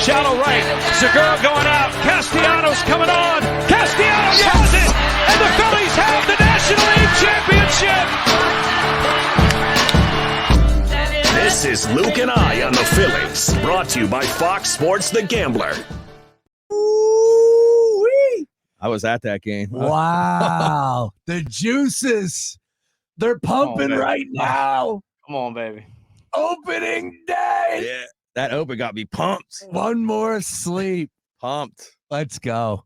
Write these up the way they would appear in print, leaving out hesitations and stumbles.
Shallow right. Segura going out. Castellanos coming on. Castellanos has it. And the Phillies have the National League championship. This is Luke and I on the Phillies. Brought to you by Fox Sports The Gambler. Ooh-wee. I was at that game. Wow. The juices. They're pumping right now. Come on, baby. Opening day. Yeah, that open got me pumped. One more sleep. Pumped. Let's go.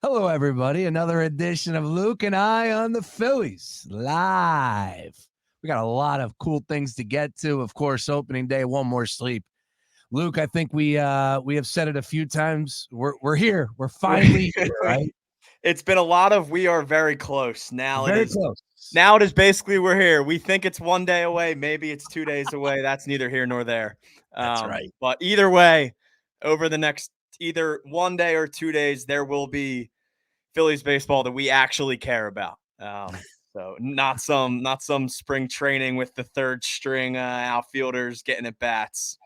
Hello, everybody. Another edition of Luke and I on the Phillies live. We got a lot of cool things to get to. Of course, opening day, one more sleep. Luke, I think we have said it a few times. We're here. We're finally here, right? It's been a lot of we are very close. Now Very it is close. Now it is basically we're here. We think it's 1 day away. Maybe it's 2 days away. That's neither here nor there. That's right. But either way, over the next either 1 day or 2 days, there will be Phillies baseball that we actually care about. So not some spring training with the third string outfielders getting at bats.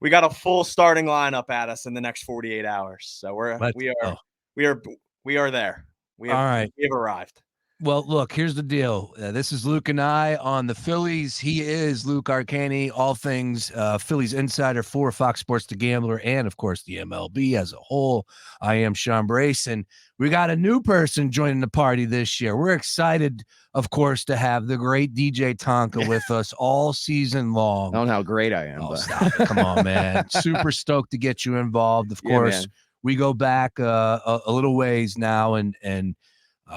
We got a full starting lineup at us in the next 48 hours. So we are there. We have arrived. Well, look, here's the deal. This is Luke and I on the Phillies. He is Luke Arcaini, all things Phillies insider for Fox Sports The Gambler and, of course, the MLB as a whole. I am Sean Brace, and we got a new person joining the party this year. We're excited, of course, to have the great DJ Tonka with us all season long. I don't know how great I am. Oh, but. stop it. Come on, man. Super stoked to get you involved. Of course, man. We go back a little ways now, and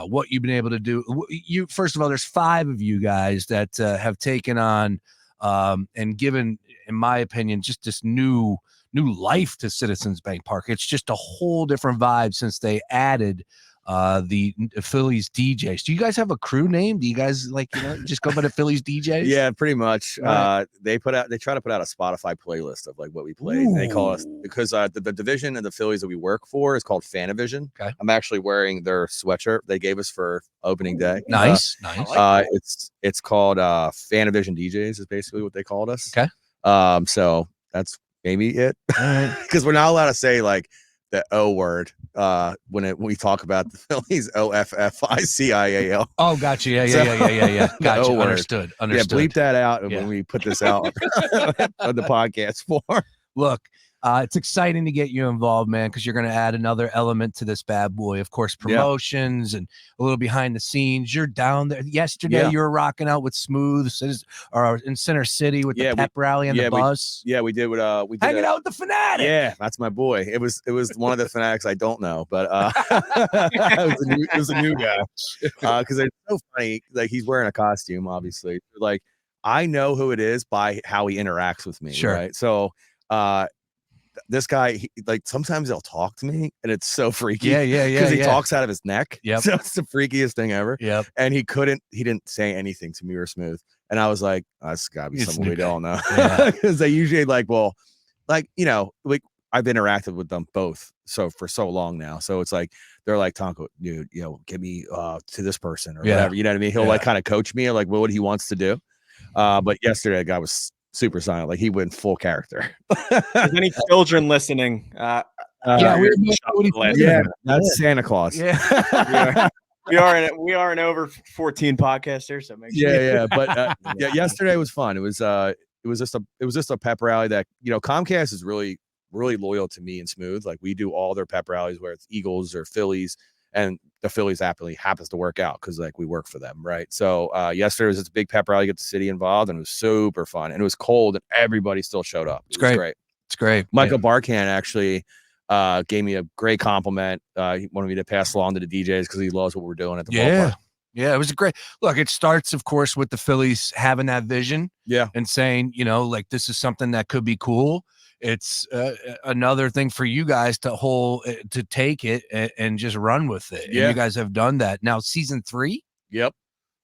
what you've been able to do. You first of all, there's 5 of you guys that have taken on and given, in my opinion, just this new life to Citizens Bank Park. It's just a whole different vibe since they added the Phillies DJs. Do you guys have a crew name? Do you guys just go by the Phillies DJs? Yeah, pretty much. Right. They try to put out a Spotify playlist of like what we play. They call us because the division of the Phillies that we work for is called Fanavision. Okay. I'm actually wearing their sweatshirt they gave us for opening day. Nice. It's called Fanavision DJs is basically what they called us. Okay. So that's maybe it because we're not allowed to say like the O word when we talk about the Phillies. OFFICIAL. Oh, gotcha. Yeah. Gotcha. Understood. Yeah, bleep that out when we put this out on the podcast for. Look, it's exciting to get you involved, man, because you're going to add another element to this bad boy. Of course, promotions and a little behind the scenes. You're down there. Yesterday, you were rocking out with Smooth or in Center City with the pep rally on the bus. We did what we did. Hanging out with the Fanatic. Yeah, that's my boy. It was one of the Fanatics I don't know, but it was a new guy. Because it's so funny. Like he's wearing a costume, obviously. Like I know who it is by how he interacts with me. Sure. Right. So this guy, like sometimes he'll talk to me and it's so freaky. Yeah. Because he talks out of his neck. Yep. So it's the freakiest thing ever. Yep. And he didn't say anything to me or Smooth. And I was like, oh, this gotta be someone we don't know. Because they usually like I've interacted with them both for so long now. So it's like they're like, Tonka, dude, get me to this person or whatever. You know what I mean? He'll like kind of coach me or like what he wants to do. But yesterday the guy was super silent, like he went full character. Is any children listening? That's Santa Claus. Yeah. We are an over 14 podcast here, so make sure. But yesterday was fun. It was just a pep rally that Comcast is really loyal to me and Smooth. Like we do all their pep rallies, where it's Eagles or Phillies, and the Phillies happens to work out because like we work for them, right? So yesterday was this big pep rally, get the city involved, and it was super fun. And it was cold, and everybody still showed up. It was great. It's great. Michael Barkan actually gave me a great compliment. He wanted me to pass along to the DJs because he loves what we're doing at the ballpark. Yeah, it was a great look. It starts, of course, with the Phillies having that vision, and saying, like this is something that could be cool. It's another thing for you guys to take it and just run with it. Yeah. And you guys have done that. Now, season 3? Yep.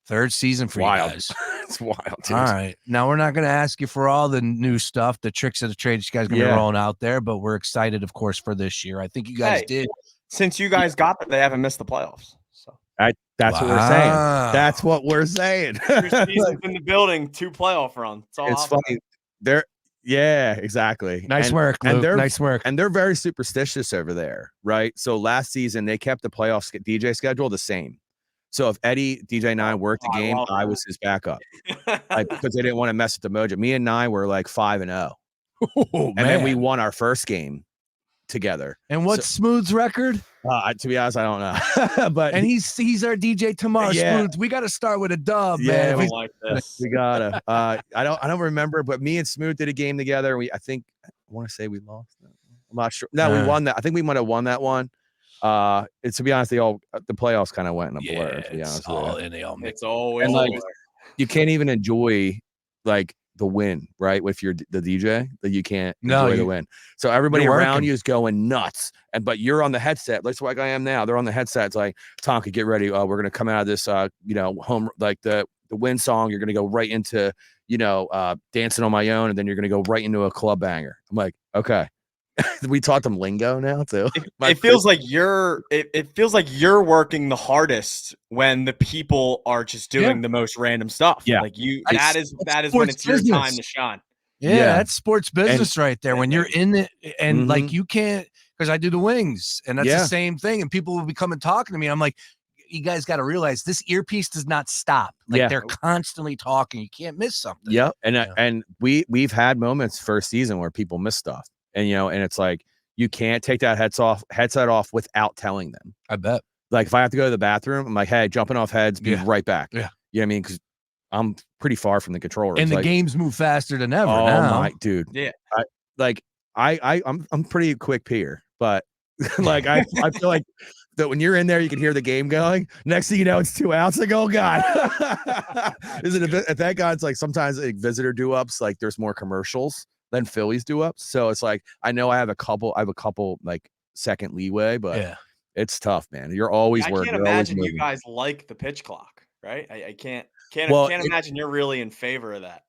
Third season for you guys. It's wild, dude. All right. Now, we're not going to ask you for all the new stuff, the tricks of the trade that you guys are going to be rolling out there, but we're excited, of course, for this year. I think you guys did. Since you guys got that, they haven't missed the playoffs. So that's what we're saying. That's what we're saying. 2 seasons in the building, 2 playoff runs. It's funny. Yeah, exactly. Nice work, Luke. Nice work. And they're very superstitious over there, right? So last season they kept the playoff DJ schedule the same. So if Eddie, DJ and I worked a game, I was his backup, like because they didn't want to mess with the mojo. Me and Nye were like 5-0, and then we won our first game together. And what's Smooth's record? To be honest, I don't know. But he's our DJ tomorrow. Yeah. Smooth. We got to start with a dub, Yeah, man. I don't like this. we gotta. I don't remember, but me and Smooth did a game together. I want to say we lost. I'm not sure. No, we won that. I think we might have won that one. It's to be honest, the playoffs kind of went in a blur. To be honest, It's always and like you can't even enjoy like the win, right? If you're the DJ, that you can't enjoy the win. So everybody around you is going nuts, but you're on the headset. That's like I am now. They're on the headset. It's like, Tonka, get ready. We're gonna come out of this, home, like the win song. You're gonna go right into, dancing on my own, and then you're gonna go right into a club banger. I'm like, okay. We taught them lingo now too. It feels like it feels like you're working the hardest when the people are just doing the most random stuff. Yeah. Like that is when it's your time to shine. Yeah, that's sports business right there. When you're in it and like you can't, because I do the wings and that's the same thing. And people will be coming talking to me. I'm like, you guys got to realize this earpiece does not stop. Like they're constantly talking. You can't miss something. Yeah. And we've had moments first season where people miss stuff. And and it's like you can't take that headset off without telling them. I bet. Like if I have to go to the bathroom, I'm like, hey, jumping off heads, be right back. Yeah. You know what I mean? Because I'm pretty far from the controller. And the games move faster than ever. Oh my dude. Yeah. I'm pretty quick peer, but like I feel like that when you're in there, you can hear the game going. Next thing you know, it's 2 outs. Like, oh god, is it at that guy? It's like sometimes like visitor do ups. Like there's more commercials than Phillies do ups. So it's like I know I have a couple like second leeway, but it's tough, man. You're always working. I can't imagine you guys like the pitch clock, right? I can't imagine you're really in favor of that.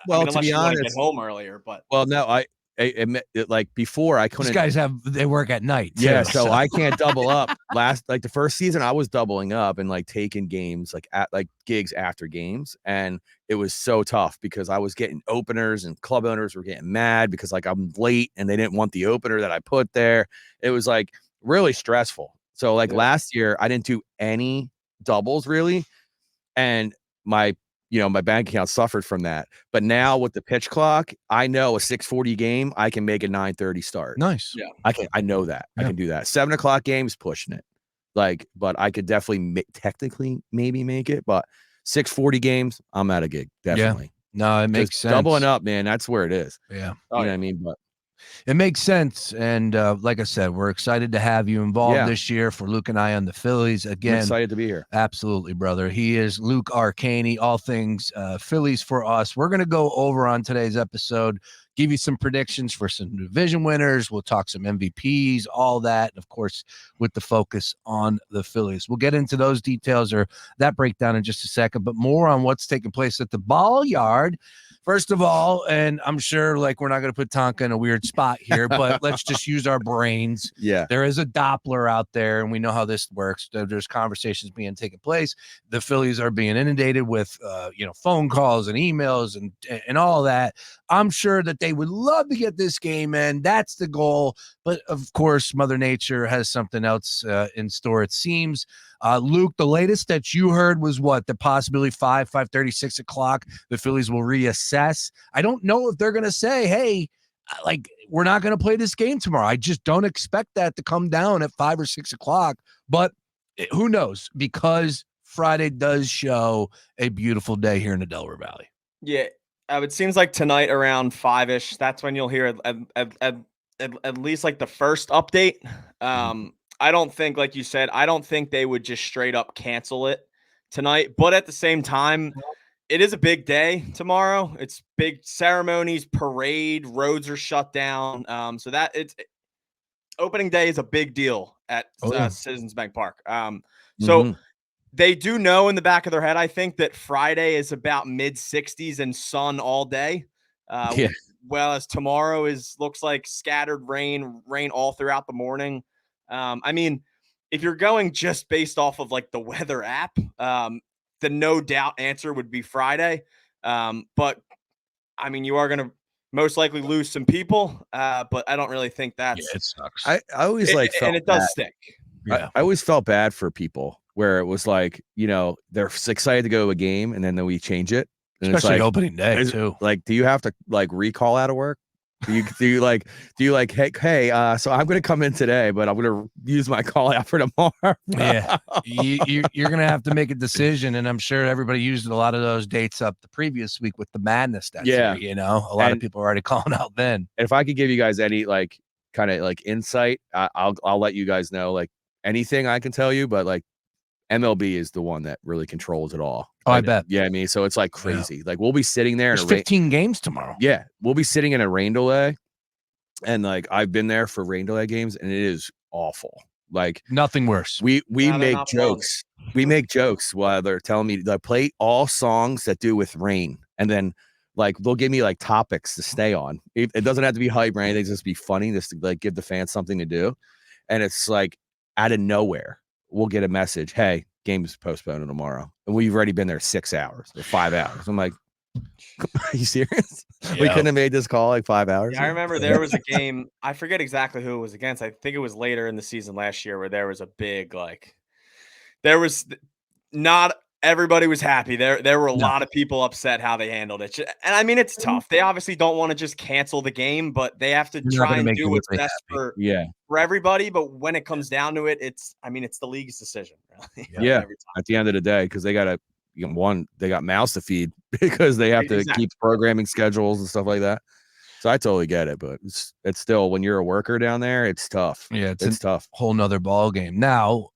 Unless to be honest, get home earlier, but no, I like before I couldn't. These guys they work at night. Yeah, so I can't double up. The first season I was doubling up and like taking games like gigs after games, and it was so tough because I was getting openers and club owners were getting mad because like I'm late and they didn't want the opener that I put there. It was like really stressful. So like last year I didn't do any doubles really, and my bank account suffered from that. But now with the pitch clock, I know a 6:40 game, I can make a 9:30 start. Nice. Yeah. I know that. I can do that. 7 o'clock games pushing it. But I could definitely technically maybe make it. But 6:40 games, I'm at a gig. Definitely. Yeah. No, it makes sense. Doubling up, man. That's where it is. Yeah. You know what I mean? But it makes sense. And like I said, we're excited to have you involved this year for Luke and I on the Phillies. Again, I'm excited to be here. Absolutely, brother. He is Luke Arcaini, all things Phillies for us. We're going to go over on today's episode, give you some predictions for some division winners. We'll talk some MVPs, all that. And of course, with the focus on the Phillies. We'll get into those details or that breakdown in just a second, but more on what's taking place at the ball yard. First of all, and I'm sure like we're not going to put Tonka in a weird spot here, but let's just use our brains. Yeah. There is a Doppler out there, and we know how this works. There's conversations being taken place. The Phillies are being inundated with, phone calls and emails and all that. I'm sure that they would love to get this game in. That's the goal. But of course, Mother Nature has something else in store, it seems. Luke, the latest that you heard was what? The possibility 5:30, 6 o'clock, the Phillies will reassess. I don't know if they're going to say, hey, like, we're not going to play this game tomorrow. I just don't expect that to come down at 5 or 6 o'clock. But who knows? Because Friday does show a beautiful day here in the Delaware Valley. Yeah. It seems like tonight around 5-ish, that's when you'll hear at least like the first update. I don't think, like you said, I don't think they would just straight up cancel it tonight. But at the same time, it is a big day tomorrow. It's big ceremonies, parade, roads are shut down. So that opening day is a big deal at Citizens Bank Park. So they do know in the back of their head, I think, that Friday is about mid-60s and sun all day. Well, as tomorrow looks like scattered rain all throughout the morning. I mean, if you're going just based off of like the weather app, the no doubt answer would be Friday. But I mean, you are going to most likely lose some people, but I don't really think that's. Yeah, it sucks. I always like felt and it does bad. stick. Yeah. I always felt bad for people where it was like, they're excited to go to a game and then we change it. And Especially it's like, opening day too. like, do you have to like recall out of work? Do you like, hey, so I'm going to come in today, but I'm going to use my call out for tomorrow. Yeah, you're gonna have to make a decision, and I'm sure everybody used a lot of those dates up the previous week with the madness. That's Yeah. here, a lot of people are already calling out then. And if I could give you guys any like kind of like insight, I'll let you guys know like anything I can tell you, but like MLB is the one that really controls it all. Oh, I bet. Yeah, I mean, so it's like crazy. Like we'll be sitting there There's 15 games tomorrow. Yeah, we'll be sitting in a rain delay, and like I've been there for rain delay games, and it is awful. Like Nothing worse. we No, they're make not jokes. We make jokes while they're telling me to play all songs that do with rain, and then like they'll give me like topics to stay on. It doesn't have to be hype or anything; just be funny, just to like give the fans something to do. And it's like out of nowhere, we'll get a message, "Hey, game is postponed tomorrow," and we've already been there 6 hours or 5 hours. I'm like, are you serious? We couldn't have made this call like 5 hours. Yeah, I remember there was a game. I forget exactly who it was against. I think it was later in the season last year where there was a big there was not everybody was happy. There were a lot of people upset how they handled it. And I mean, it's tough. They obviously don't want to just cancel the game, but they have to try and do what's best for everybody. But when it comes down to it, it's the league's decision. Really. Yeah. At the end of the day, because they got to. They got mouths to feed because they have to keep programming schedules and stuff like that. So I totally get it, but it's still, when you're a worker down there, it's tough. Yeah, it's tough. Whole nother ball game. Now,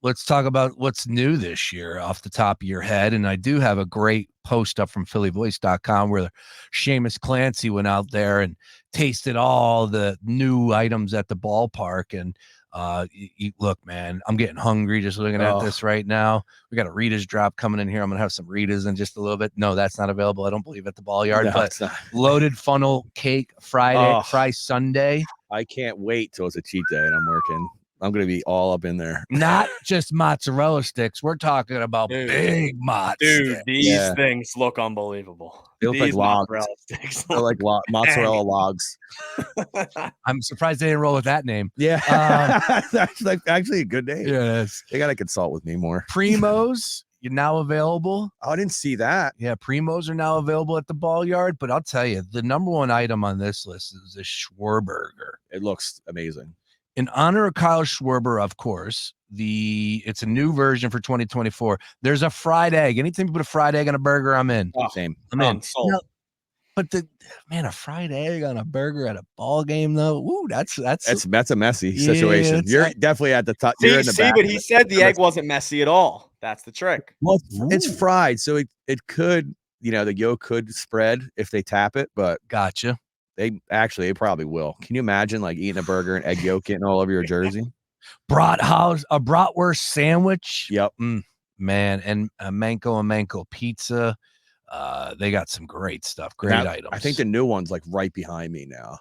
let's talk about what's new this year off the top of your head. And I do have a great post up from phillyvoice.com where Seamus Clancy went out there and tasted all the new items at the ballpark. And look, man, I'm getting hungry just looking at this right now. We got a Rita's drop coming in here. I'm gonna have some Rita's in just a little bit. No, that's not available. I don't believe at the Ball Yard. No, but loaded funnel cake Fry Sunday. I can't wait till it's a cheat day and I'm working. I'm gonna be all up in there. Not just mozzarella sticks. We're talking about big mozz. Dude, these things look unbelievable. They look like logs. Sticks. They're like mozzarella logs. I'm surprised they didn't roll with that name. Yeah, that's actually a good name. Yes, they gotta consult with me more. Primos, you're now available. Oh, I didn't see that. Yeah, Primos are now available at the Ball Yard. But I'll tell you, the number one item on this list is the Schwerburger. It looks amazing. In honor of Kyle Schwarber, of course, it's a new version for 2024. There's a fried egg. Anything you put a fried egg on a burger, I'm in. Oh, same. I'm in. No, but a fried egg on a burger at a ball game, though. Ooh, that's a messy situation. You're definitely at the top. See, you're in the back. But he said the egg wasn't messy at all. That's the trick. Well, it's fried, so it could, the yolk could spread if they tap it. But gotcha. They probably will. Can you imagine like eating a burger and egg yolk getting all over your jersey? A bratwurst sandwich. Yep. Man, and a Manco pizza. They got some great stuff. Great items. I think the new one's like right behind me now,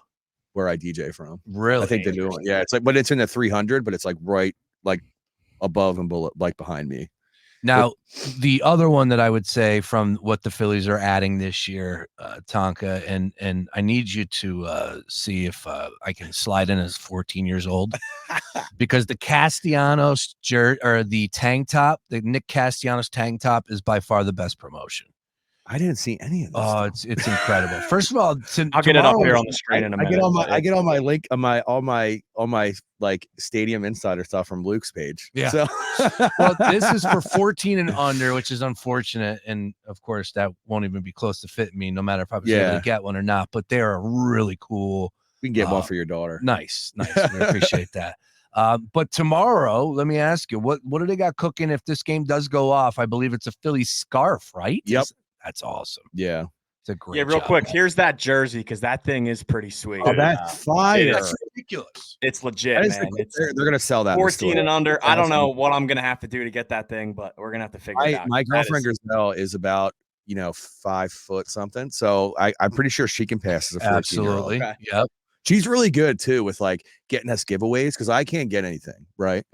where I DJ from. Really? I think the new one. Yeah, it's like, but it's in the 300, but it's like right, like above and below, like behind me. Now, the other one that I would say from what the Phillies are adding this year, Tonka, and I need you to see if I can slide in as 14 years old, because the Castellanos the tank top, the Nick Castellanos tank top is by far the best promotion. I didn't see any of this. Oh, it's incredible. First of all, I'll get it up here on the screen in a minute. I get on my link on my like Stadium Insider stuff from Luke's page. Yeah. So well, this is for 14 and under, which is unfortunate, and of course that won't even be close to fitting me, no matter if I was able to get one or not. But they are really cool. We can get one for your daughter. Nice. We appreciate that. But tomorrow, let me ask you, what do they got cooking if this game does go off? I believe it's a Phillies scarf, right? Yep. That's awesome. Yeah. It's a great real job. quick. Here's that jersey, because that thing is pretty sweet. Oh, that's fire. That's ridiculous. It's legit, man. They're going to sell that. 14 and under. I don't know what I'm going to have to do to get that thing, but we're going to have to figure it out. My girlfriend Griselle is about 5 foot something. So I'm pretty sure she can pass as a 14-year-old. Absolutely. Okay. Yep. She's really good too with like getting us giveaways because I can't get anything, right?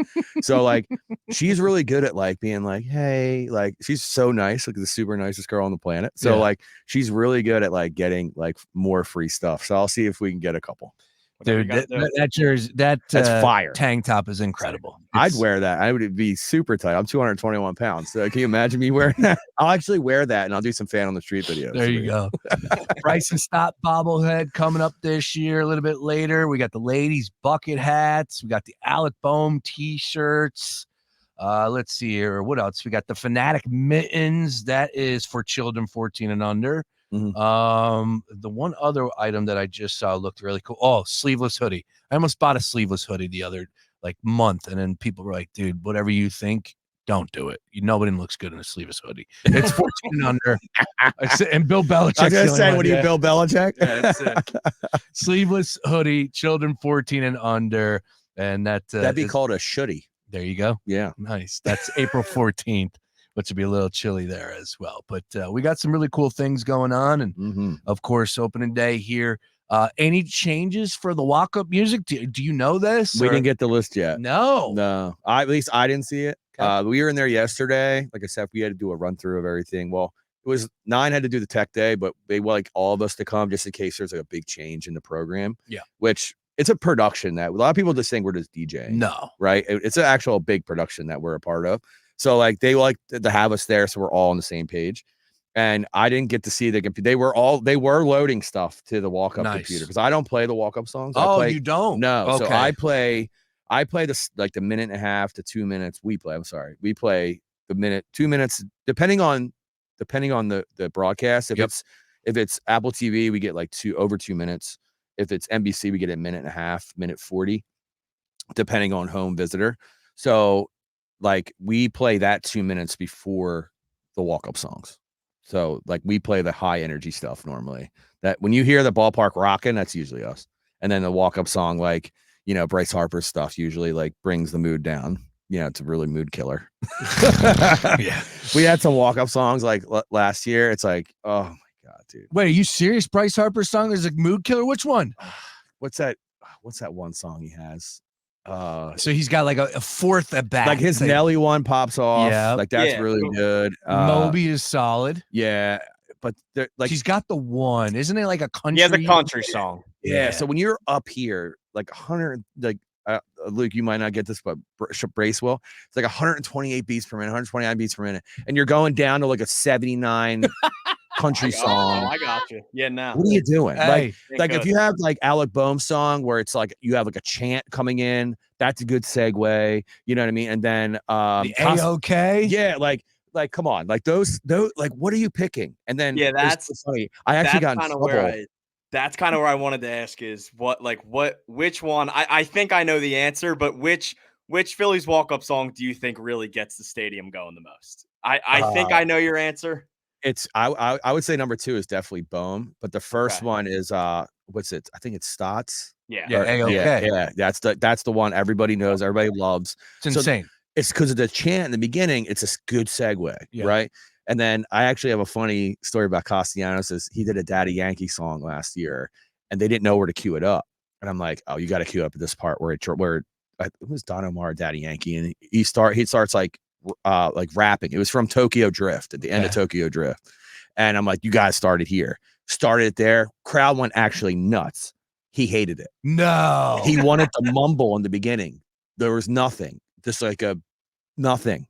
So like she's really good at like being like, hey, like she's so nice, like the super nicest girl on the planet. So like she's really good at like getting like more free stuff. So I'll see if we can get a couple. Dude, that jersey, that's fire. Tank top is incredible. I'd wear that. I would be super tight. I'm 221 pounds. So can you imagine me wearing that? I'll actually wear that and I'll do some fan on the street videos. There you go. Bryson Stott bobblehead coming up this year a little bit later. We got the ladies bucket hats. We got the Alec Boehm t-shirts. Let's see here. What else? We got the Fanatic mittens. That is for children 14 and under. The one other item that I just saw looked really cool. Oh, sleeveless hoodie. I almost bought a sleeveless hoodie the other month, and then people were like, dude, whatever you think, don't do it. Nobody looks good in a sleeveless hoodie. It's 14 and under. And Bill Belichick. I was gonna say, what are you, Bill Belichick? Yeah, that's it. Sleeveless hoodie, children 14 and under. And that'd be called a shoodie. There you go. Yeah. Nice. That's April 14th. Which would be a little chilly there as well. But we got some really cool things going on. And, of course, opening day here. Any changes for the walk-up music? Do you know this? We didn't get the list yet. No. At least I didn't see it. Okay. We were in there yesterday. Like I said, we had to do a run-through of everything. Well, it was 9 had to do the tech day, but they like all of us to come just in case there's like a big change in the program. Yeah. Which it's a production that a lot of people just think we're just DJing. No. Right? It's an actual big production that we're a part of. So like they like to have us there, so we're all on the same page. And I didn't get to see the computer. They were loading stuff to the walk-up computer because I don't play the walk-up songs. You don't? No. Okay. So I play this like the minute and a half to 2 minutes. We play the minute, 2 minutes, depending on the broadcast. If it's Apple TV, we get like over 2 minutes. If it's NBC, we get a minute and a half, minute 40, depending on home visitor. So like we play that 2 minutes before the walk-up songs. So like we play the high energy stuff normally. That when you hear the ballpark rocking, that's usually us. And then the walk-up song, like, Bryce Harper's stuff usually like brings the mood down. It's a really mood killer. Yeah. We had some walk-up songs like last year. It's like, oh my God, dude. Wait, are you serious? Bryce Harper's song is a mood killer? Which one? What's that one song he has? So he's got like a fourth at bat. Like his Nelly one pops off. Yeah. Like that's really good. Moby is solid. Yeah. But like he's got the one, isn't it? Like a country. Yeah, the country song. Yeah. So when you're up here, like 100, like Luke, you might not get this, but Brace will. It's like 128 beats per minute, 129 beats per minute, and you're going down to like a 79 country song. I got you. Yeah, now. What are you doing? Hey, like if you have like Alec Boehm song where it's like you have like a chant coming in, that's a good segue. You know what I mean? And then the A-OK. Yeah, like come on, like those like what are you picking? And then that's funny. I actually got in trouble. That's kind of where I wanted to ask is which one? I think I know the answer, but which Phillies walk-up song do you think really gets the stadium going the most? I think I know your answer. It's I would say number 2 is definitely Boehm, but the first one is what's it? I think it's Stotts. Yeah. A-OK. That's the one everybody knows, everybody loves. It's insane. It's because of the chant in the beginning. It's a good segue, right? And then I actually have a funny story about Castellanos. Is he did a Daddy Yankee song last year, and they didn't know where to cue it up. And I'm like, oh, you got to cue up at this part where it was Don Omar, Daddy Yankee, and he starts like rapping. It was from Tokyo Drift at the end of Tokyo Drift, and I'm like, you guys started here, started it there. Crowd went actually nuts. He hated it. No, he wanted to mumble in the beginning. There was nothing, just like a nothing.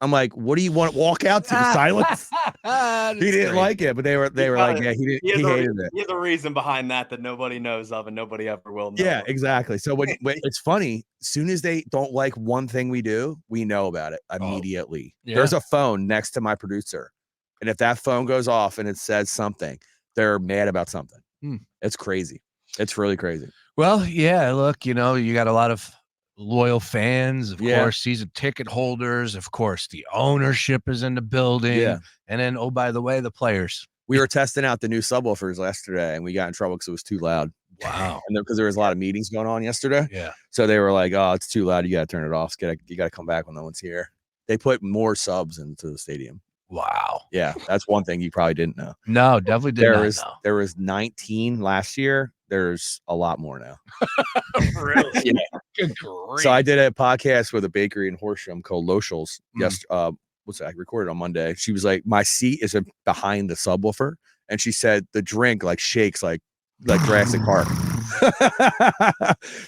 I'm like, what do you want to walk out to? Silence? He didn't like it, but they were like, yeah, he hated it. He has a reason behind that nobody knows of and nobody ever will know. Yeah, exactly. So when it's funny, as soon as they don't like one thing we do, we know about it immediately. Yeah. There's a phone next to my producer, and if that phone goes off and it says something, they're mad about something. It's crazy. It's really crazy. Well, yeah, look, you got a lot of loyal fans, of course, season ticket holders, of course, the ownership is in the building, and then, oh, by the way, the players. We were testing out the new subwoofers yesterday, and we got in trouble because it was too loud. Wow. And because there was a lot of meetings going on yesterday. Yeah. So they were like, oh, it's too loud. You got to turn it off. You got to come back when no one's here. They put more subs into the stadium. Wow. Yeah, that's one thing you probably didn't know. No, definitely did not know. There was 19 last year. There's a lot more now. Really? Yeah. Good grief. So I did a podcast with a bakery in Horsham called Loshals. What's that? I recorded on Monday. She was like, my seat is behind the subwoofer, and she said the drink like shakes like Jurassic Park.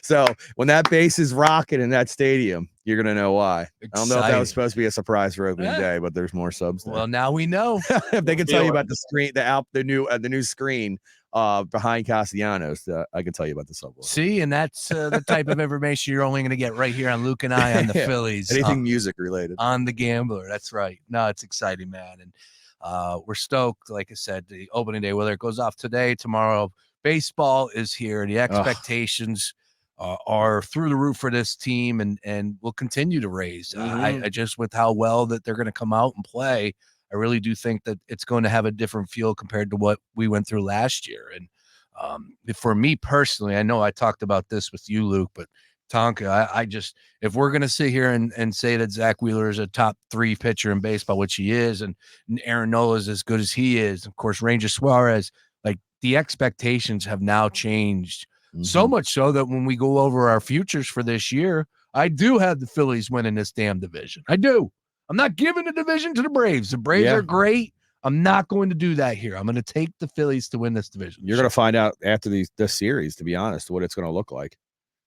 So when that bass is rocking in that stadium, you're gonna know why. I don't know if that was supposed to be a surprise for opening day, but there's more subs there. Well, now we know. If they can tell you about the screen, the new screen behind Castellanos, I can tell you about the subwoofer. See, and that's the type of information you're only going to get right here on Luke and I on the Phillies. Anything music related on the Gambler. That's right. No, it's exciting, man, and we're stoked. Like I said, the opening day, whether it goes off today, tomorrow, baseball is here. The expectations are through the roof for this team, and will continue to raise. I just, with how well that they're going to come out and play, I really do think that it's going to have a different feel compared to what we went through last year. And for me personally, I know I talked about this with you, Luke, but Tonka, I just, if we're going to sit here and say that Zach Wheeler is a top 3 pitcher in baseball, which he is, and Aaron Nola is as good as he is, of course, Ranger Suarez, like, the expectations have now changed so much so that when we go over our futures for this year, I do have the Phillies winning this damn division. I do. I'm not giving the division to the Braves. The Braves are great. I'm not going to do that here. I'm going to take the Phillies to win this division. You're going to find out after this series, to be honest, what it's going to look like,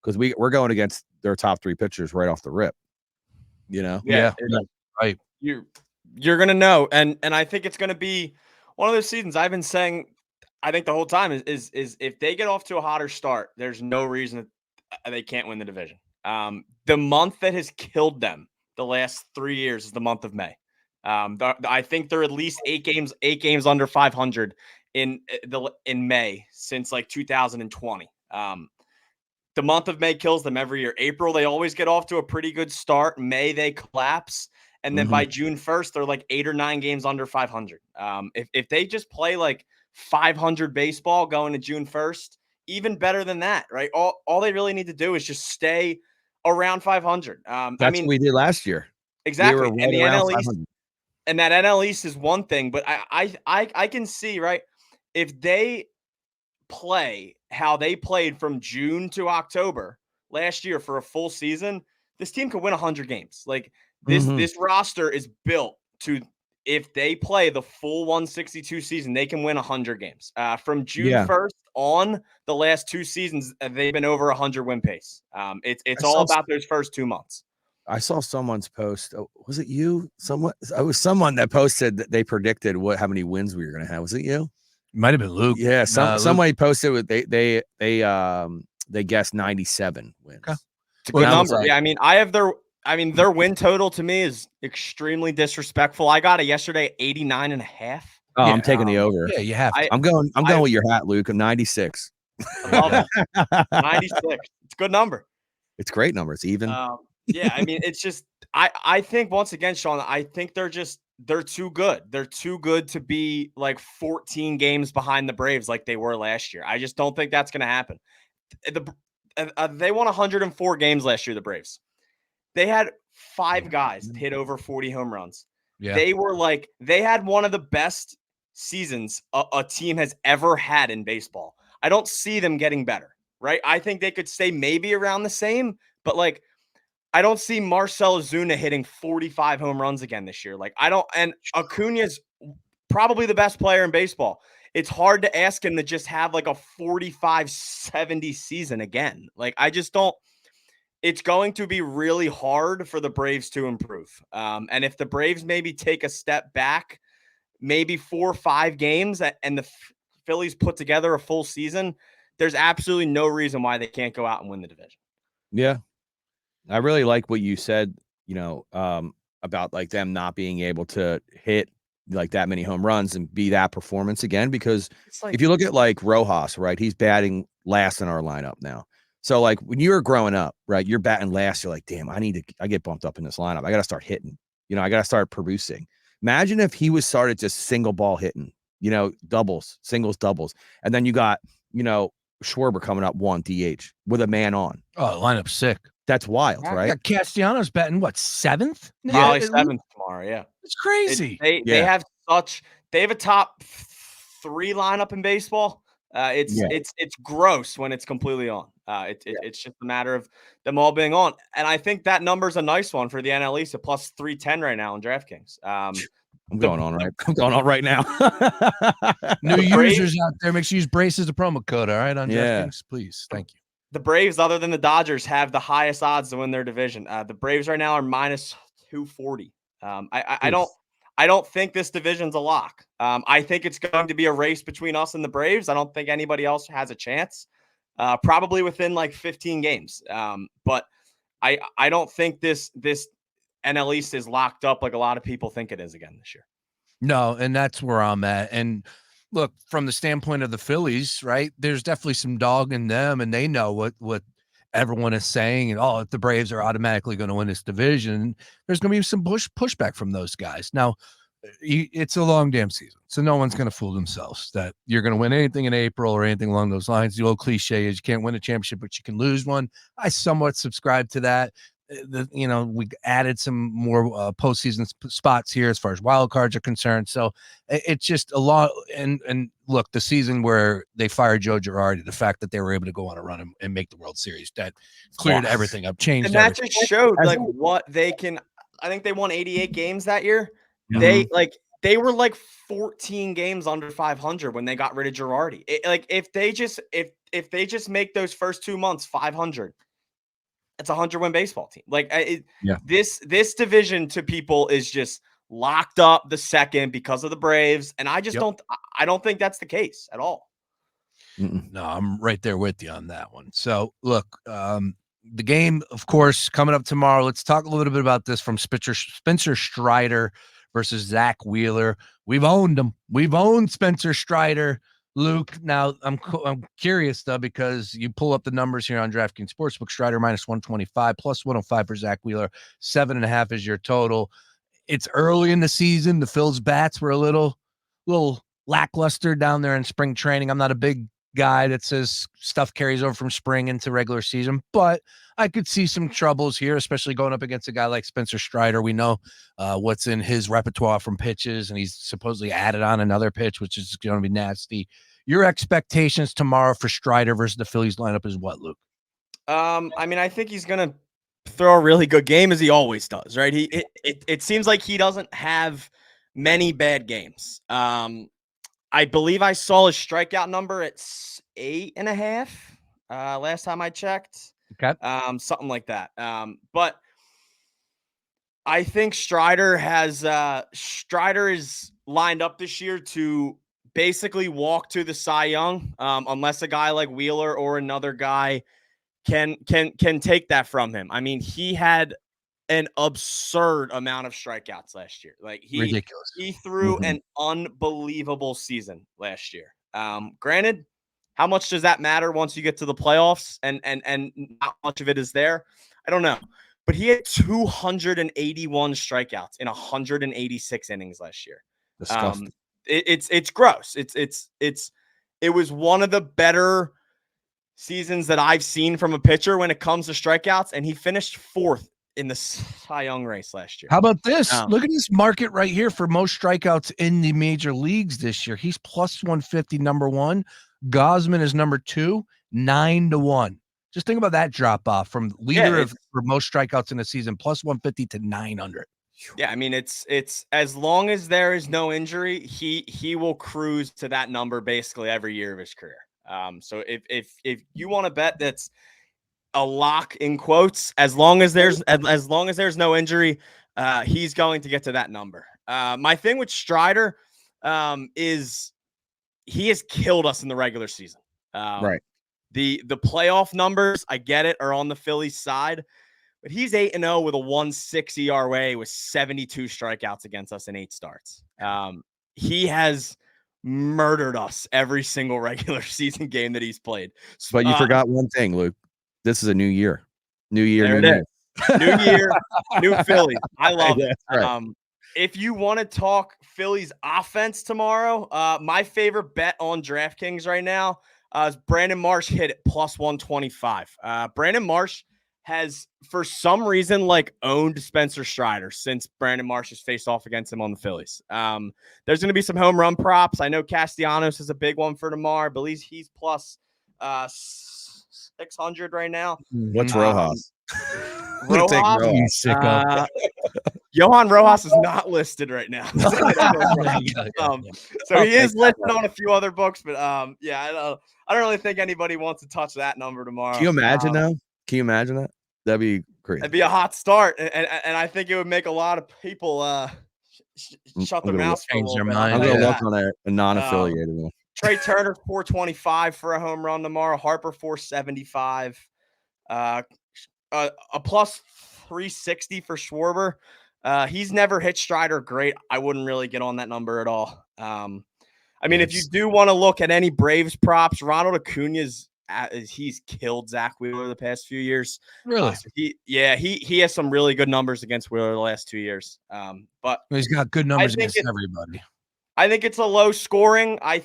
because we're going against their top 3 pitchers right off the rip. You know, right. You're going to know, and I think it's going to be one of those seasons. I've been saying, I think the whole time is if they get off to a hotter start, there's no reason that they can't win the division. The month that has killed them the last 3 years is the month of May. I think they're at least 8 games under 500 in May since like 2020. The month of May kills them every year. April, they always get off to a pretty good start. May, they collapse. And then by June 1st, they're like 8 or 9 games under 500. If they just play like 500 baseball going to June 1st, even better than that, right? All they really need to do is just stay around 500. That's what we did last year. Exactly. We were and the around NL East, 500. and that NL East is one thing, but I can see, right, if they play how they played from June to October last year for a full season, this team could win 100 games. Like this roster is built to, if they play the full 162 season, they can win 100 games. From June 1st on, the last 2 seasons, they've been over 100 win pace. It's all about those first 2 months. I saw someone's post. Was it you? It was someone that posted that they predicted how many wins we were going to have. Was it you? Might have been Luke. Yeah, somebody posted with they guessed 97 wins. Okay. It's a good number. Like, yeah, their win total to me is extremely disrespectful. I got it yesterday, 89.5. Oh, yeah, I'm taking the over. Yeah, you have to. I'm going with your hat, Luke. 96. I love it. 96. It's a good number. It's a great number. It's even. Yeah, it's just I think, once again, Sean, I think they're too good. They're too good to be like 14 games behind the Braves like they were last year. I just don't think that's going to happen. They won 104 games last year, the Braves. They had 5 guys hit over 40 home runs. Yeah. They had one of the best seasons a team has ever had in baseball. I don't see them getting better, right? I think they could stay maybe around the same, but like, I don't see Marcell Ozuna hitting 45 home runs again this year. And Acuna's probably the best player in baseball. It's hard to ask him to just have like a 45-70 season again. Like, I just don't. It's going to be really hard for the Braves to improve. And if the Braves maybe take a step back, maybe 4 or 5 games, and the Phillies put together a full season, there's absolutely no reason why they can't go out and win the division. Yeah. I really like what you said, about like them not being able to hit like that many home runs and be that performance again, because if you look at like Rojas, right, he's batting last in our lineup now. So like when you were growing up, right, you're batting last, you're like, damn, I get bumped up in this lineup. I got to start hitting, I got to start producing. Imagine if he was started just single ball hitting, doubles, singles, doubles. And then you got, Schwarber coming up 1 DH with a man on. Oh, lineup's sick. That's wild, Yeah, right? Castellanos batting what, 7th? Probably 7th tomorrow. Yeah. It's crazy. They have a top 3 lineup in baseball. It's gross when it's completely on. It's just a matter of them all being on. And I think that number's a nice one for the NL East at plus 310 right now in DraftKings. I'm going on right now. New users out there, make sure you use Brace as a promo code, all right, on Yeah. DraftKings, please. Thank you. The Braves, other than the Dodgers, have the highest odds to win their division. The Braves right now are minus 240. I don't think this division's a lock. I think it's going to be a race between us and the Braves. I don't think anybody else has a chance. Probably within like 15 games. But I don't think this NL East is locked up like a lot of people think it is again this year. No, and that's where I'm at. And look, from the standpoint of the Phillies, right? There's definitely some dog in them, and they know what everyone is saying. And if the Braves are automatically going to win this division, there's going to be some pushback from those guys. Now, it's a long damn season, so no one's going to fool themselves that you're going to win anything in April or anything along those lines. The old cliche is you can't win a championship, but you can lose one. I somewhat subscribe to that. We added some more postseason spots here as far as wild cards are concerned. So it's just a lot. And look, the season where they fired Joe Girardi, the fact that they were able to go on a run and make the World Series, that cleared everything up, changed and that everything. just showed like what they can. I think they won 88 games that year. Mhm. They were like 14 games under 500 when they got rid of Girardi. If they just make those first 2 months 500. It's a 100-win baseball team. This division to people is just locked up the second because of the Braves, and I just don't think that's the case at all. No, I'm right there with you on that one. So look, the game, of course, coming up tomorrow. Let's talk a little bit about this from Spencer Strider versus Zach Wheeler. We've owned them. We've owned Spencer Strider. Luke, now I'm curious though, because you pull up the numbers here on DraftKings Sportsbook. Strider minus 125, plus 105 for Zach Wheeler. 7.5 is your total. It's early in the season. The Phil's bats were a little lackluster down there in spring training. I'm not a big guy that says stuff carries over from spring into regular season, but I could see some troubles here, especially going up against a guy like Spencer Strider. We know what's in his repertoire from pitches, and he's supposedly added on another pitch, which is going to be nasty. Your expectations tomorrow for Strider versus the Phillies lineup is what, Luke? I think he's going to throw a really good game as he always does, right? It seems like he doesn't have many bad games. I believe I saw his strikeout number at 8.5 last time I checked. Okay. Something like that. But I think Strider is lined up this year to basically walk to the Cy Young, unless a guy like Wheeler or another guy can take that from him. I mean, he had an absurd amount of strikeouts last year. Ridiculous. He threw an unbelievable season last year. Granted, how much does that matter once you get to the playoffs and not much of it is there? I don't know. But he had 281 strikeouts in 186 innings last year. Disgusting. It's gross. It was one of the better seasons that I've seen from a pitcher when it comes to strikeouts, and he finished 4th in the Cy Young race last year. How about this? Look at this market right here for most strikeouts in the major leagues this year. He's plus 150, number 1. Gosman is number 2, 9-1. Just think about that drop off from leader for most strikeouts in the season, plus 150 to 900. Yeah, I mean, it's as long as there is no injury, he will cruise to that number basically every year of his career. So if you want to bet that's a lock in quotes, as long as there's no injury, he's going to get to that number. My thing with Strider is he has killed us in the regular season. Right. The playoff numbers, I get it, are on the Phillies side, but he's 8-0 with a 1.6 ERA with 72 strikeouts against us in 8 starts. He has murdered us every single regular season game that he's played. But you forgot one thing, Luke. This is a new year. New year, new year, new Phillies. I love it. Right. If you want to talk Phillies offense tomorrow, my favorite bet on DraftKings right now is Brandon Marsh hit at plus 125. Brandon Marsh has, for some reason, like owned Spencer Strider since Brandon Marsh has faced off against him on the Phillies. There's going to be some home run props. I know Castellanos is a big one for tomorrow. I believe he's plus 600 right now. What's Rojas? Rojas? Sicko. Johan Rojas is not listed right now. So he is listed on a few other books, but I don't really think anybody wants to touch that number tomorrow. Can you imagine though? Can you imagine that? That'd be crazy. It'd be a hot start, and I think it would make a lot of people shut their mouths, change their mind. I'm gonna look on a non-affiliated one. Trey Turner 425 for a home run tomorrow. Harper 475. A plus 360 for Schwarber. He's never hit Strider great. I wouldn't really get on that number at all. I mean, if you do want to look at any Braves props, Ronald Acuna's he's killed Zach Wheeler the past few years. Really? He has some really good numbers against Wheeler the last 2 years. But he's got good numbers against everybody. I think it's a low scoring. I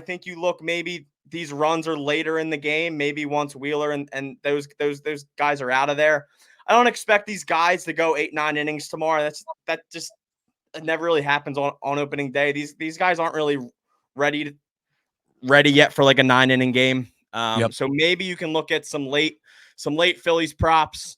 think you look, maybe these runs are later in the game. Maybe once Wheeler and those guys are out of there. I don't expect these guys to go 8-9 innings tomorrow. That just never really happens on opening day. These guys aren't really ready yet for like a 9-inning game. So maybe you can look at some late Phillies props.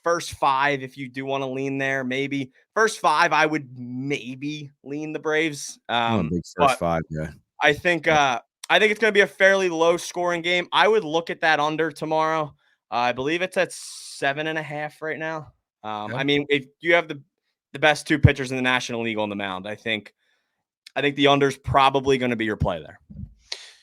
First 5, if you do want to lean there, maybe first 5, I would maybe lean the Braves. Big first 5, yeah. I think it's going to be a fairly low scoring game. I would look at that under tomorrow. I believe it's at 7.5 right now. I mean, if you have the best 2 pitchers in the National League on the mound, I think the under's probably going to be your play there.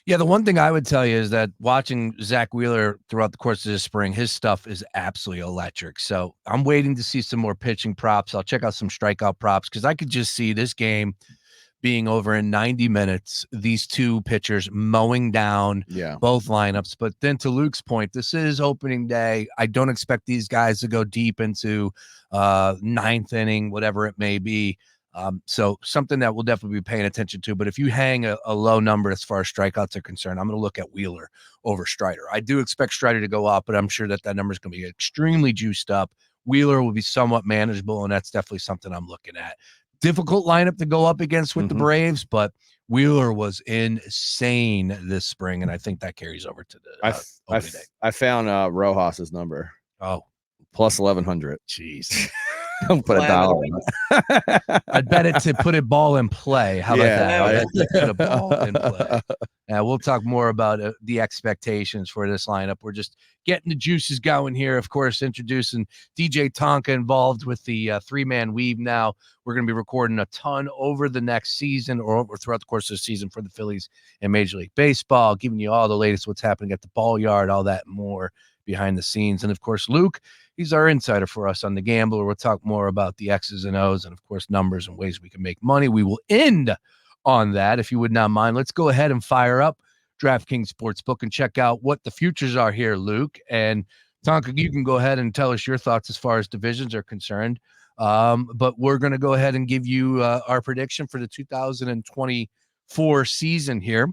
Yeah, the one thing I would tell you is that watching Zach Wheeler throughout the course of this spring, his stuff is absolutely electric. So I'm waiting to see some more pitching props. I'll check out some strikeout props because I could just see this game being over in 90 minutes, these 2 pitchers mowing down both lineups. But then to Luke's point, this is opening day. I don't expect these guys to go deep into 9th inning, whatever it may be. So something that we'll definitely be paying attention to. But if you hang a low number as far as strikeouts are concerned, I'm going to look at Wheeler over Strider. I do expect Strider to go up, but I'm sure that number is going to be extremely juiced up. Wheeler will be somewhat manageable, and that's definitely something I'm looking at. Difficult lineup to go up against with the Braves, but Wheeler was insane this spring, and I think that carries over to the opening day. I found Rojas's number. Oh, plus 1,100. Jeez. Don't put $1 on it. I'd bet it to put a ball in play. How about that? Put a ball in play. We'll talk more about the expectations for this lineup. We're just getting the juices going here. Of course, introducing DJ Tonka involved with the 3-man weave now. We're going to be recording a ton over the next season or throughout the course of the season for the Phillies and Major League Baseball, giving you all the latest what's happening at the ball yard, all that and more behind the scenes. And, of course, Luke, he's our insider for us on The Gambler. We'll talk more about the X's and O's and, of course, numbers and ways we can make money. We will end on that, if you would not mind. Let's go ahead and fire up DraftKings Sportsbook and check out what the futures are here, Luke. And, Tonka, you can go ahead and tell us your thoughts as far as divisions are concerned. But we're going to go ahead and give you our prediction for the 2024 season here.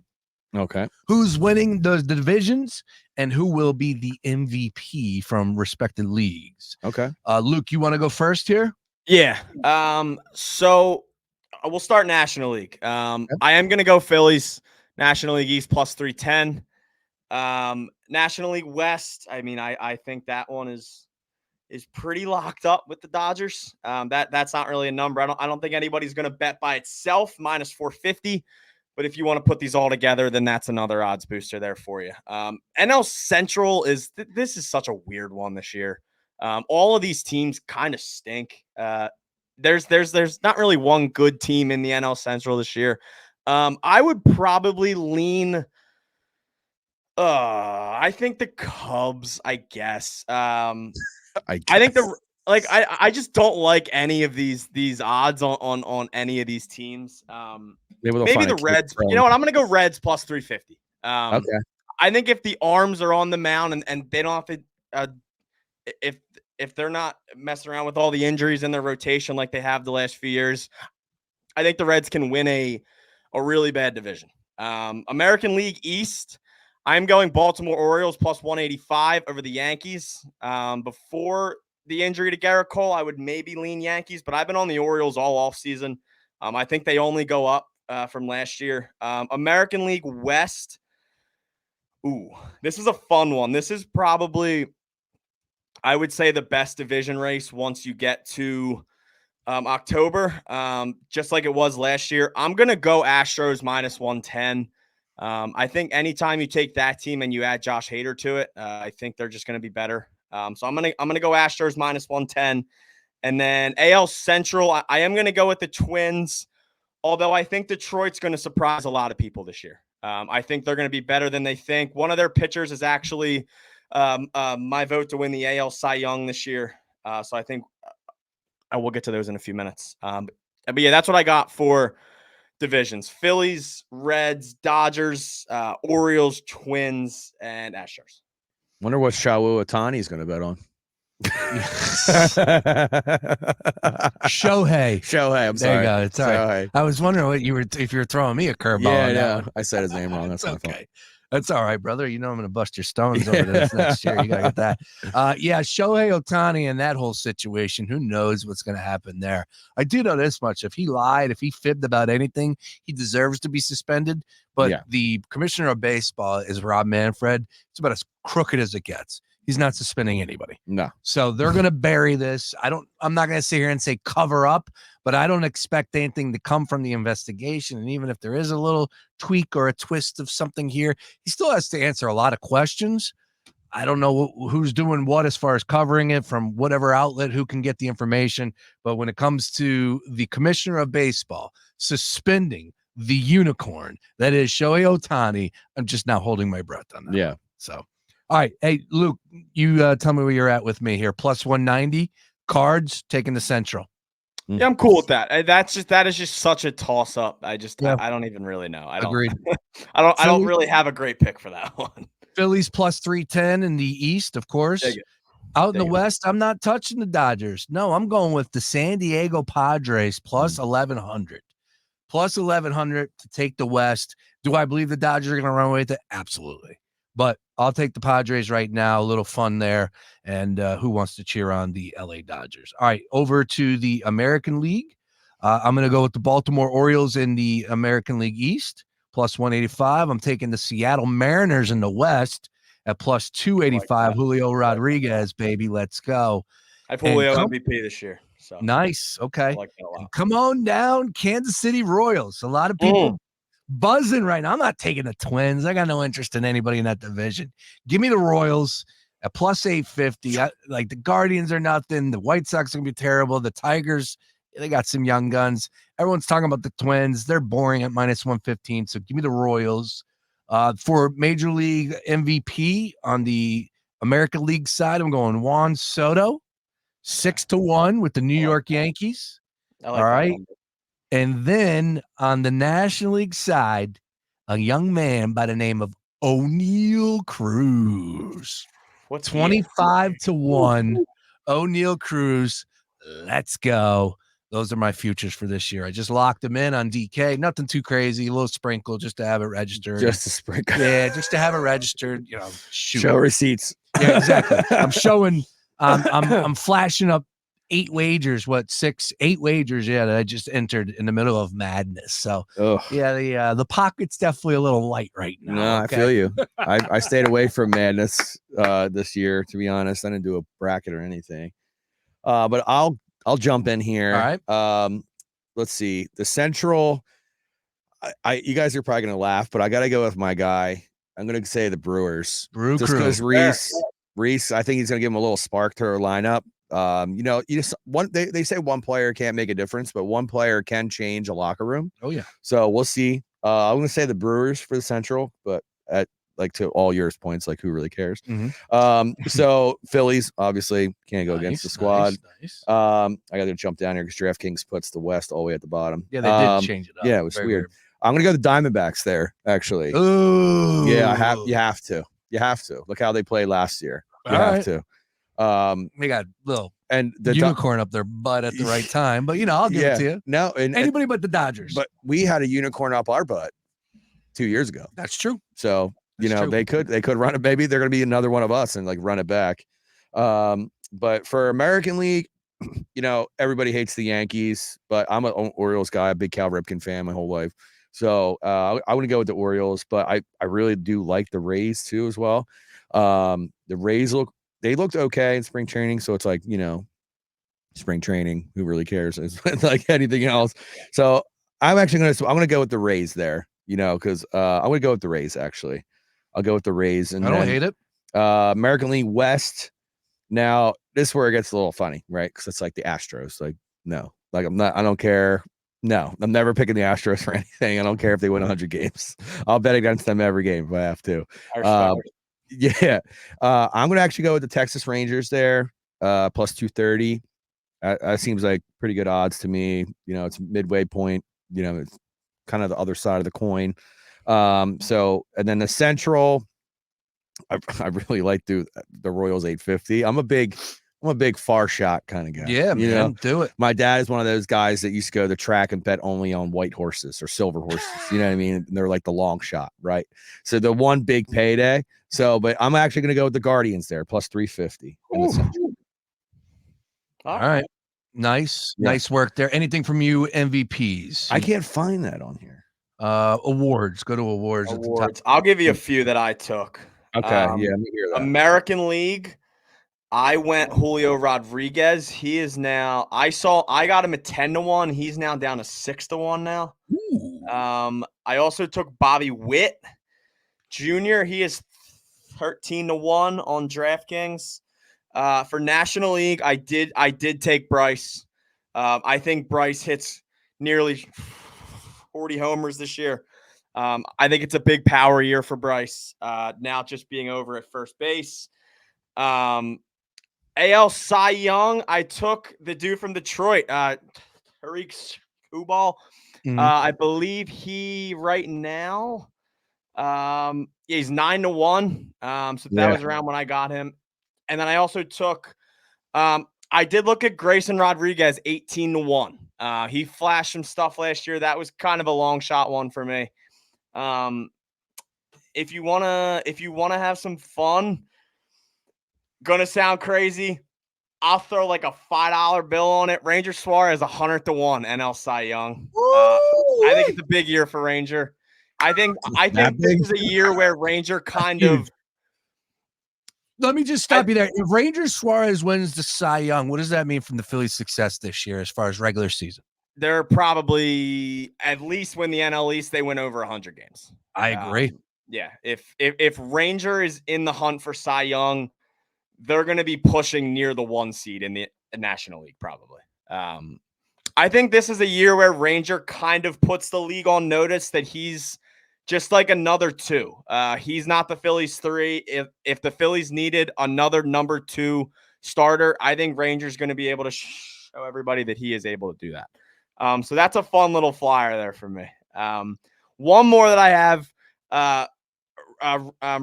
Okay. Who's winning the divisions and who will be the MVP from respective leagues. Okay. Luke, you want to go first here? Yeah. So we'll start National League. I am going to go Phillies. National League East plus 310. National League West. I mean, I think that one is pretty locked up with the Dodgers. That's not really a number. I don't think anybody's going to bet by itself minus 450. But if you want to put these all together, then that's another odds booster there for you. NL Central this is such a weird one this year. All of these teams kind of stink. There's not really one good team in the NL Central this year. I would probably lean. I think the Cubs, I guess. I think I just don't like any of these odds on any of these teams. Maybe the Reds. You know what? I'm going to go Reds plus 350. Okay. I think if the arms are on the mound and they don't have to, if they're not messing around with all the injuries in their rotation like they have the last few years, I think the Reds can win a really bad division. American League East. I'm going Baltimore Orioles plus 185 over the Yankees. Before the injury to Garrett Cole, I would maybe lean Yankees, but I've been on the Orioles all offseason. I think they only go up from last year. American League West. Ooh, this is a fun one. This is probably, I would say, the best division race once you get to October, just like it was last year. I'm going to go Astros minus 110. I think anytime you take that team and you add Josh Hader to it, I think they're just going to be better. So I'm gonna go Astros minus 110. And then AL Central, I am going to go with the Twins, although I think Detroit's going to surprise a lot of people this year. I think they're going to be better than they think. One of their pitchers is actually my vote to win the AL Cy Young this year. So I think I will get to those in a few minutes. But yeah, that's what I got for divisions: Phillies, Reds, Dodgers, Orioles, Twins, and Astros. Wonder what Shohei Ohtani is going to bet on. Shohei. I'm sorry. There you go. It's all right. Shohei. I was wondering what you were if you were throwing me a curveball. Yeah, on that no, one. I said his name wrong. That's my fault. Okay. That's all right, brother. You know I'm going to bust your stones over this next year. You got to get that. Yeah, Shohei Ohtani and that whole situation, who knows what's going to happen there. I do know this much. If he lied, if he fibbed about anything, he deserves to be suspended. But the commissioner of baseball is Rob Manfred. It's about as crooked as it gets. He's not suspending anybody. No. So they're going to bury this. I'm not going to sit here and say cover up, but I don't expect anything to come from the investigation. And even if there is a little tweak or a twist of something here, he still has to answer a lot of questions. I don't know who's doing what as far as covering it from whatever outlet, who can get the information. But when it comes to the commissioner of baseball suspending the unicorn that is Shohei Ohtani, I'm just now holding my breath on that. Yeah. So, all right. Hey, Luke, you tell me where you're at with me here. Plus 190, Cards taking the Central. Yeah, I'm cool with that. That is just such a toss up. I don't even really know. Agreed. I don't really have a great pick for that one. Phillies plus 310 in the East, of course. Out in the West, I'm not touching the Dodgers. No, I'm going with the San Diego Padres plus 1,100. Plus 1,100 to take the West. Do I believe the Dodgers are going to run away with it? Absolutely. But I'll take the Padres right now. A little fun there. And who wants to cheer on the LA Dodgers? All right, over to the American League. I'm going to go with the Baltimore Orioles in the American League East, plus 185. I'm taking the Seattle Mariners in the West at plus 285. Julio Rodriguez, baby. Let's go. I have Julio MVP this year. So nice. Okay. I like that a lot. Come on down, Kansas City Royals. A lot of people buzzing right now. I'm not taking the Twins. I got no interest in anybody in that division. Give me the Royals at plus 850. Like the Guardians are nothing. The White Sox are gonna be terrible. The Tigers, they got some young guns. Everyone's talking about the Twins. They're boring at minus 115. So give me the Royals. For Major League MVP on the American League side, I'm going Juan Soto, 6-1 with the New York Yankees. All right. And then on the National League side, a young man by the name of O'Neal Cruz. 25-1. O'Neal Cruz. Let's go. Those are my futures for this year. I just locked them in on DK. Nothing too crazy. A little sprinkle just to have it registered. Just a sprinkle. Yeah, just to have it registered. Show receipts. Yeah, exactly. I'm showing. I'm flashing up 8 wagers. 8 wagers? Yeah, that I just entered in the middle of madness. So yeah, the pocket's definitely a little light right now. No, I feel you. I stayed away from madness this year, to be honest. I didn't do a bracket or anything. But I'll jump in here. All right. Let's see. The Central. You guys are probably gonna laugh, but I gotta go with my guy. I'm gonna say the Brewers. Just because Reese, I think he's gonna give him a little spark to our lineup. They say one player can't make a difference, but one player can change a locker room. Oh yeah. So we'll see. I'm gonna say the Brewers for the Central, but to all yours points, like who really cares? So Phillies obviously can't go against the squad. Nice. I got to jump down here because DraftKings puts the West all the way at the bottom. Yeah, they did change it up. Yeah, it was weird. I'm gonna go the Diamondbacks there. Actually, ooh, yeah, you have to. Look how they played last year. You have to. We got little and the unicorn up their butt at the right time, but I'll give it to you. No, anybody but the Dodgers. But we had a unicorn up our butt 2 years ago. That's true. So You That's know, true. they could run it. Maybe they're going to be another one of us and like run it back. But for American League, you know, everybody hates the Yankees, but I'm an Orioles guy, a big Cal Ripken fan my whole life. So I want to go with the Orioles, but I really do like the Rays too as well. The Rays looked okay in spring training, so it's like, you know, spring training, who really cares? It's like anything else. So I'm gonna go with the Rays there, you know, because I'm gonna go with the Rays actually. I'll go with the Rays, and I don't then hate it. American League West. Now, this is where it gets a little funny, right? Because it's like the Astros. Like, no, like I don't care. No, I'm never picking the Astros for anything. I don't care if they win 100 games. I'll bet against them every game if I have to. I respect it. Yeah. I'm going to actually go with the Texas Rangers there, plus 230. That seems like pretty good odds to me. You know, it's midway point. You know, it's kind of the other side of the coin. So, and then the Central, I really like the Royals 850. I'm a big far shot kind of guy. Yeah, you man, know, do it. my dad is one of those guys that used to go to the track and bet only on white horses or silver horses. You know what I mean? And they're like the long shot, right? So the one big payday. So, but I'm actually going to go with the Guardians there, plus 350 in the Central. All right. Nice. Yeah. Nice work there. Anything from you, MVPs? I can't find that on here. Awards. Go to awards. At the top. Awards. I'll give you a few that I took. Okay. Yeah, let me hear that. American League, I went Julio Rodriguez. He is now, I got him at 10-1. He's now down to 6-1 now. I also took Bobby Witt Jr. He is 13-1 on DraftKings. For National League, I did take Bryce. I think Bryce hits nearly 40 homers this year. I think it's a big power year for Bryce. Now just being over at first base. AL Cy Young, I took the dude from Detroit, Tariq Skubal. I believe he right now, he's 9-1. So that was around when I got him. And then I also took, I did look at Grayson Rodriguez 18-1. He flashed some stuff last year. That was kind of a long shot one for me. If you wanna have some fun, gonna sound crazy, I'll throw like a $5 bill on it. Ranger Suarez 100-1 NL Cy Young. I think it's a big year for Ranger. I think this is a year where Ranger kind of. Let me just stop you there. If Ranger Suarez wins the Cy Young, what does that mean from the Phillies' success this year as far as regular season? They're probably at least win the NL East. They win over 100 games. I agree. Yeah, if Ranger is in the hunt for Cy Young, they're going to be pushing near the 1 seed in the National League probably. I think this is a year where Ranger kind of puts the league on notice that he's just like another 2. He's not the Phillies 3. If the Phillies needed another number 2 starter, I think Ranger's going to be able to show everybody that he is able to do that. So that's a fun little flyer there for me. One more that I have,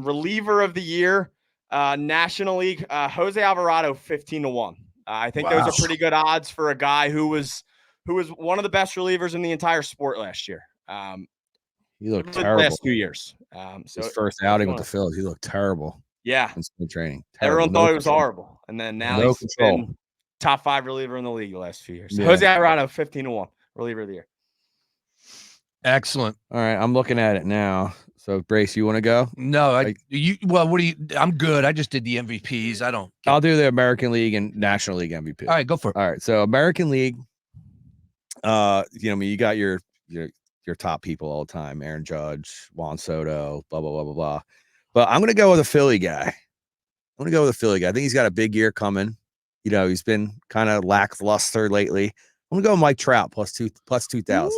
reliever of the year, National League, Jose Alvarado 15-1. I think those are pretty good odds for a guy who was one of the best relievers in the entire sport last year. He looked terrible last 2 years. So his first outing with the Phillies, he looked terrible. Yeah, in spring training. Everyone thought it was horrible, and then now he's been top 5 reliever in the league the last few years. So Jose Alvarado 15-1 reliever of the year. Excellent. All right, I'm looking at it now. So, Brace, you want to go? No, I'm good. I just did the MVPs. I'll do the American League and National League MVP. All right, go for it. All right, so American League, you got your top people all the time: Aaron Judge, Juan Soto, blah blah blah blah blah. But I'm gonna go with a Philly guy. I think he's got a big year coming. You know, he's been kind of lackluster lately. I'm gonna go with Mike Trout plus 2,000.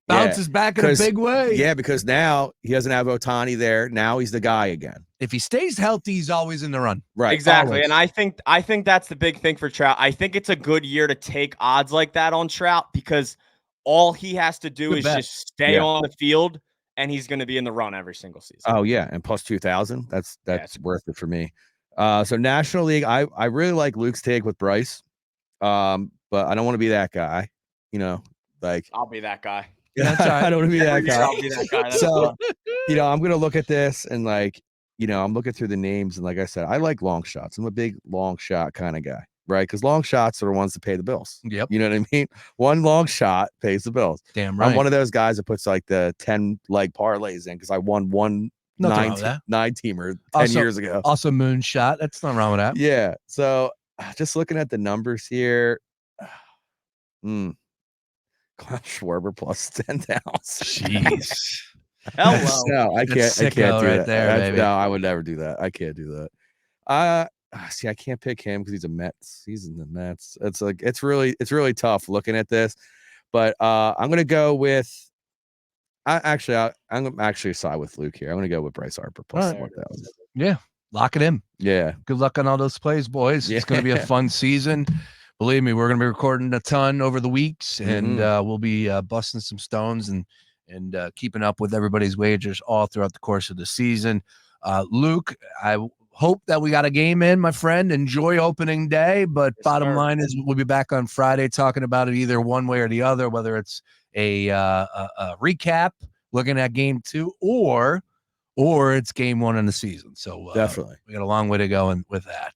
Bounces back in a big way. Yeah, because now he doesn't have Ohtani there. Now he's the guy again. If he stays healthy, he's always in the run. Right. Exactly. Always. And I think that's the big thing for Trout. I think it's a good year to take odds like that on Trout because all he has to do is just stay on the field and he's going to be in the run every single season. Oh yeah. And plus 2,000. That's worth it for me. So National League, I really like Luke's take with Bryce. But I don't want to be that guy, you know, like I'll be that guy. I don't want to be that guy. I'll be that guy. So I'm gonna look at this and like, I'm looking through the names and like I said, I like long shots. I'm a big long shot kind of guy, right? Because long shots are the ones that pay the bills. Yep. You know what I mean? One long shot pays the bills. Damn right. I'm one of those guys that puts like the 10 leg parlays in because I won one nine teamer 10 years ago. Also moonshot. That's not wrong with that. Yeah. So just looking at the numbers here. Klaus Schwarber plus 10,000. Jeez. Hello. No, I can't do right that. there, baby. No, I would never do that. I can't do that. See, I can't pick him because he's a Mets. He's in the Mets. It's really tough looking at this. But I'm gonna go with I'm actually side with Luke here. I'm gonna go with Bryce Harper plus 1,000. Yeah, lock it in. Yeah. Good luck on all those plays, boys. It's gonna be a fun season. Believe me, we're gonna be recording a ton over the weeks, and we'll be busting some stones and keeping up with everybody's wagers all throughout the course of the season. Luke, I hope that we got a game in, my friend. Enjoy opening day, but bottom line is we'll be back on Friday talking about it either one way or the other, whether it's a recap looking at game 2 or it's game 1 in the season. So definitely we got a long way to go with that.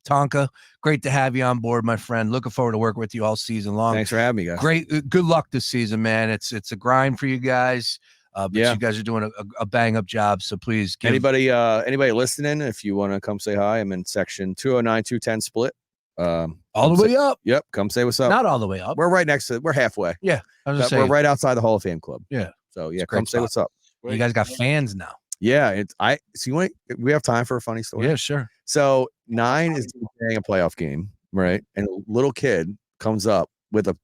Tonka, great to have you on board, my friend. Looking forward to working with you all season long. Thanks for having me, guys. Great. Good luck this season, man. It's a grind for you guys. But you guys are doing a bang up job. So please give anybody listening, if you want to come say hi, I'm in section 209-210 split. All the way up. Yep. Come say what's up. Not all the way up. We're right next to it. We're halfway. Yeah. I was just saying. We're right outside the Hall of Fame club. Yeah. So yeah, come say what's up. You guys got fans now. Yeah. We have time for a funny story. Yeah, sure. So 9 is playing a playoff game, right? And a little kid comes up with a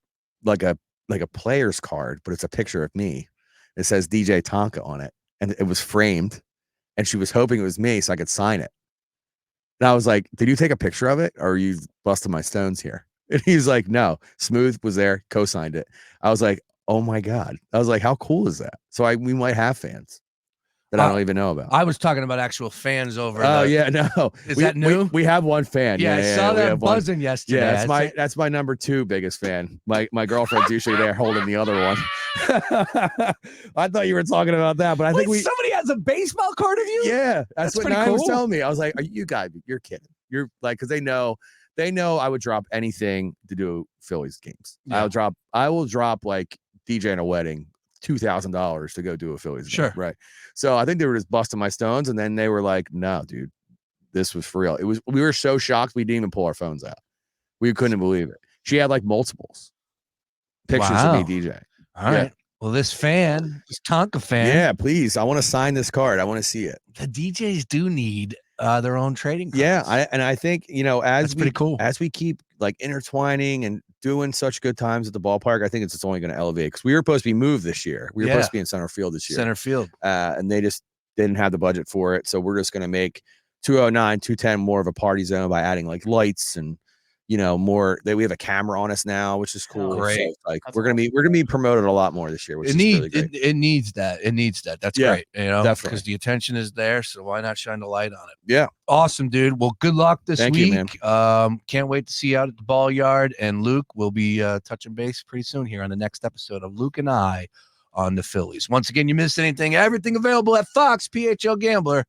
player's card, but it's a picture of me. It says DJ Tonka on it, and it was framed, and she was hoping it was me so I could sign it. And I was like, "Did you take a picture of it, or are you busting my stones here?" And he's like, "No, Smooth was there, co-signed it." I was like, "Oh my God!" I was like, "How cool is that?" So we might have fans that I don't even know about. I was talking about actual fans over. Oh yeah, no. Is that new? We have one fan. Yeah, I saw that buzzing yesterday. Yeah, that's my number 2 biggest fan. My girlfriend's usually there holding the other one. I thought you were talking about that, but I think somebody has a baseball card of you. Yeah, that's what Nine was telling me. I was like, "You guys, you're kidding. You're like," because they know I would drop anything to do Phillies games. Yeah. I will drop like DJing a wedding. $2,000 to go do a Phillies game, sure, right? So I think they were just busting my stones, and then they were like, "No, dude, this was for real." We were so shocked we didn't even pull our phones out. We couldn't believe it. She had like multiples pictures of me DJ. All right. Well, this Tonka fan. Yeah, please. I want to sign this card. I want to see it. The DJs do need their own trading cards. Yeah, I think that's pretty cool. As we keep like intertwining and doing such good times at the ballpark, I think it's only going to elevate because we were supposed to be moved this year. We were supposed to be in center field this year. Center field. And they just didn't have the budget for it. So we're just going to make 209, 210 more of a party zone by adding like lights and more. We have a camera on us now, which is cool. Great. So, like we're gonna be promoted a lot more this year, which is really great. It needs that. It needs that. That's great. Definitely, because the attention is there. So why not shine the light on it? Yeah. Awesome, dude. Well, good luck this week. You, man. Can't wait to see you out at the ball yard. And Luke will be touching base pretty soon here on the next episode of Luke and I on the Phillies. Once again, you missed anything, everything available at foxphlgambler.com.